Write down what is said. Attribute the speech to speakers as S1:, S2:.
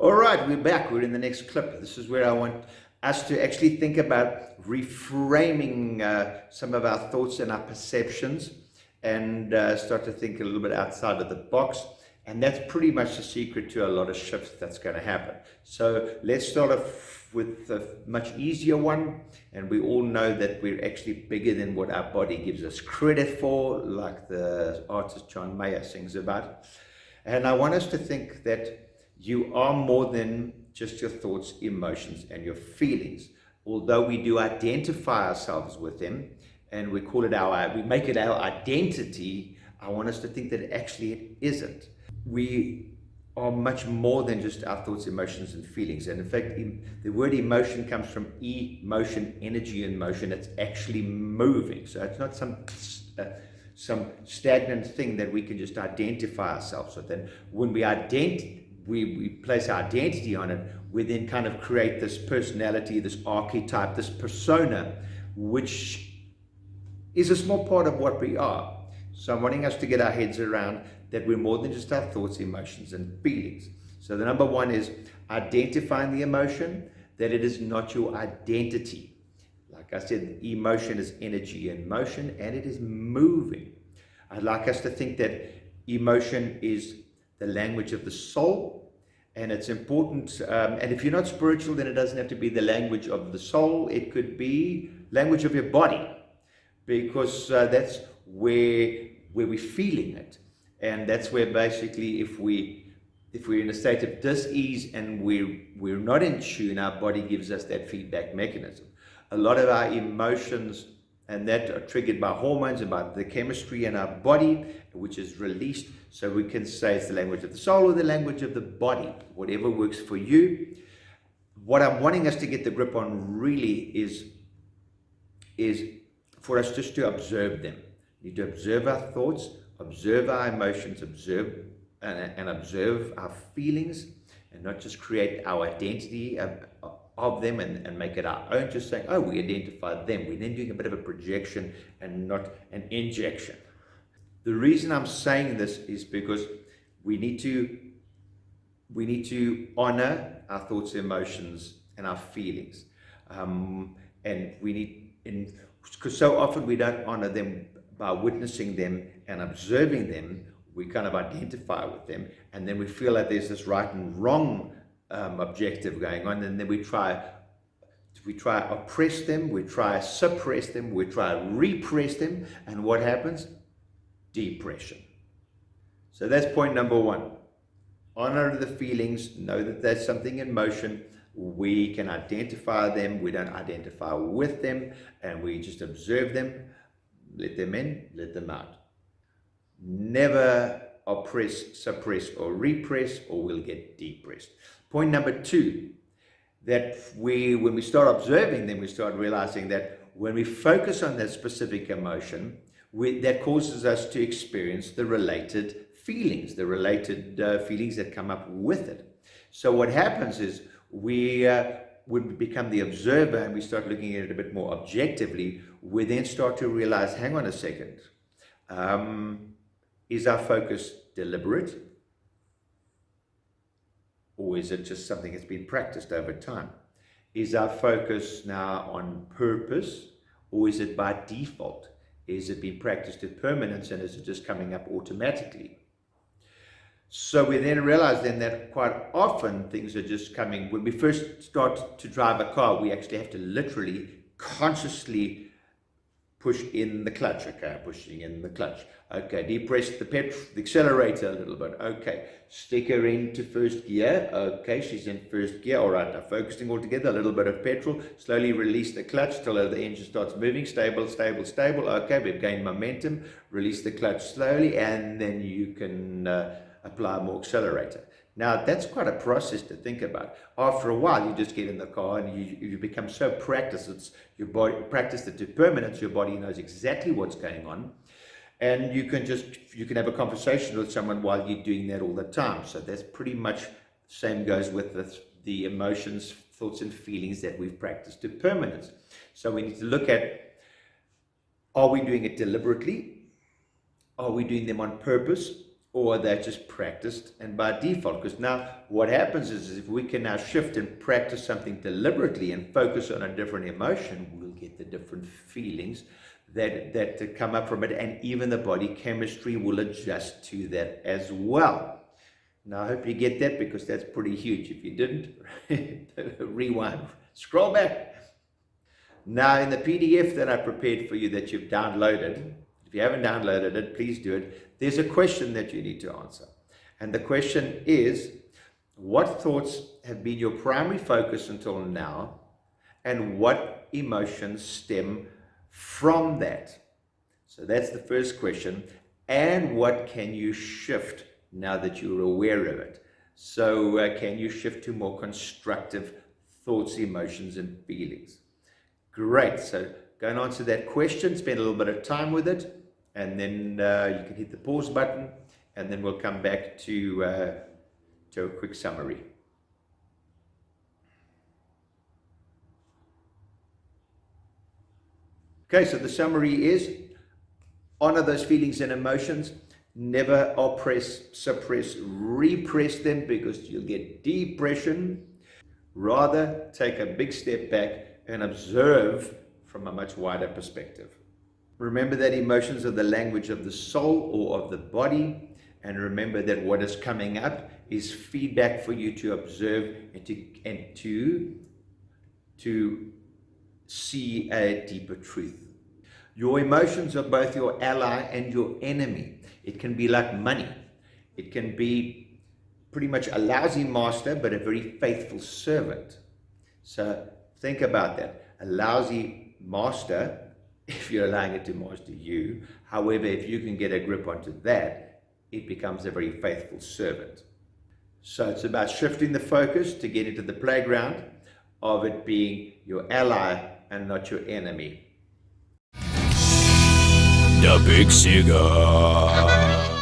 S1: All right, we're back. We're in the next clip. This is where I want us to actually think about reframing some of our thoughts and our perceptions and start to think a little bit outside of the box. And that's pretty much the secret to a lot of shifts that's going to happen. So let's start off with a much easier one. And we all know that we're actually bigger than what our body gives us credit for, like the artist John Mayer sings about. And I want us to think that you are more than just your thoughts, emotions, and your feelings. Although we do identify ourselves with them, and we make it our identity, I want us to think that actually it isn't. We are much more than just our thoughts, emotions, and feelings. And in fact, the word emotion comes from emotion, energy in motion. It's actually moving. So it's not some stagnant thing that we can just identify ourselves with. And when we place our identity on it, we then kind of create this personality, this archetype, this persona, which is a small part of what we are. So I'm wanting us to get our heads around that we're more than just our thoughts, emotions, and feelings. So the number one is identifying the emotion, that it is not your identity. Like I said, emotion is energy in motion, and it is moving. I'd like us to think that emotion is the language of the soul, and it's important, and if you're not spiritual, then it doesn't have to be the language of the soul. It could be language of your body, because that's where we're feeling it. And that's where basically if we're in a state of dis-ease and we're not in tune, our body gives us that feedback mechanism. A lot of our emotions and that are triggered by hormones and by the chemistry in our body, which is released. So we can say it's the language of the soul or the language of the body, whatever works for you. What I'm wanting us to get the grip on really is for us just to observe them. We need to observe our thoughts, observe our emotions, observe our feelings, and not just create our identity of them and make it our own, just saying, oh, we identify them. We're then doing a bit of a projection and not an injection. The reason I'm saying this is because we need to honor our thoughts, emotions, and our feelings. Because so often we don't honor them by witnessing them and observing them. We kind of identify with them, and then we feel like there's this right and wrong objective going on, and then we try oppress them, we try suppress them, we try repress them, and what happens? Depression. So that's point number one. Honor the feelings, know that there's something in motion. We can identify them, we don't identify with them, and we just observe them, let them in, let them out. Never oppress, suppress, or repress, or we'll get depressed. Point number two, that when we start observing them, we start realizing that when we focus on that specific emotion, that causes us to experience the related feelings that come up with it. So what happens is when we become the observer and we start looking at it a bit more objectively, we then start to realize, hang on a second, is our focus deliberate? Or is it just something that's been practiced over time? Is our focus now on purpose, or is it by default? Is it being practiced with permanence, and is it just coming up automatically? So we then realize then that quite often things are just coming. When we first start to drive a car, we actually have to literally consciously push in the clutch. Okay, pushing in the clutch. Okay, depress the accelerator a little bit. Okay, stick her into first gear. Okay, she's in first gear. All right, now focusing all together, a little bit of petrol. Slowly release the clutch till the engine starts moving. Stable, stable, stable. Okay, we've gained momentum. Release the clutch slowly, and then you can apply more accelerator. Now, that's quite a process to think about. After a while, you just get in the car and you become so practiced. Your body practiced it to permanence. Your body knows exactly what's going on. And you can have a conversation with someone while you're doing that all the time. So that's pretty much same goes with the emotions, thoughts, and feelings that we've practiced to permanence. So we need to look at, are we doing it deliberately? Are we doing them on purpose? or they're just practiced and by default. Because now what happens is if we can now shift and practice something deliberately and focus on a different emotion, we'll get the different feelings that come up from it, and even the body chemistry will adjust to that as well. Now I hope you get that, because that's pretty huge. If you didn't, rewind, scroll back. Now in the PDF that I prepared for you that you've downloaded, if you haven't downloaded it, please do it. There's a question that you need to answer. And the question is, what thoughts have been your primary focus until now, and what emotions stem from that? So that's the first question. And what can you shift now that you're aware of it? So can you shift to more constructive thoughts, emotions, and feelings? Great. So go and answer that question, spend a little bit of time with it, and then you can hit the pause button, and then we'll come back to a quick summary. Okay, so the summary is: honor those feelings and emotions. Never oppress, suppress, repress them, because you'll get depression. Rather, take a big step back and observe from a much wider perspective. Remember that emotions are the language of the soul or of the body. And remember that what is coming up is feedback for you to observe and to see a deeper truth. Your emotions are both your ally and your enemy. It can be like money. It can be pretty much a lousy master, but a very faithful servant. So think about that. A lousy master, if you're allowing it to master you. However, if you can get a grip onto that, it becomes a very faithful servant. So it's about shifting the focus to get into the playground of it being your ally and not your enemy.
S2: The Big Cigar.